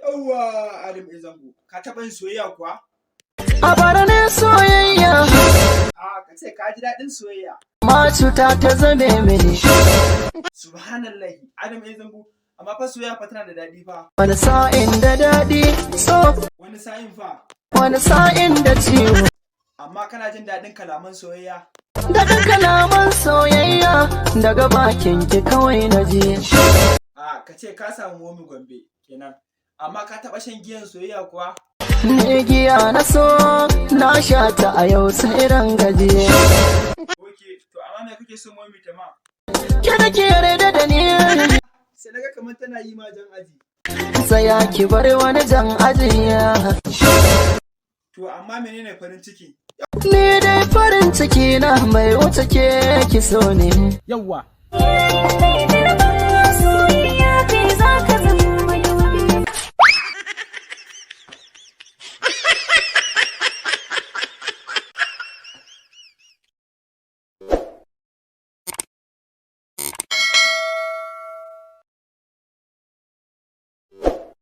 Yawwa Adam Zango, ka taɓa yin soyayya kuwa? A bara ne soyayya. Ka ce ka ji daɗin soyayya. Ma cuta ta zame mini. Subhanallahi, Adam Zango, amma fa soyayya fa tana da daɗi fa. Wani sa'in da daɗi so. Wani sa'in fa. Wani sa'in da ciwo. Amma kana jin daɗin kalaman soyayya? Daga kalaman soyayya daga bakin ki kawai na ji. Ka ce ka samu momi Gombe kenan. Amma ka taɓa shan giyan soyayya kuwa? Ni giya na so na sha ta a yau sai ran gaji. Ok, to amma me kake so momi ta ma? Ke da ke yarda da ni. Sai naga kamar tana yi ma jan aji. Tsaya ki bar wani jan aji. To amma menene farin ciki? Ni dai farin ciki na mai wuce ke ki so ne. Yawwa.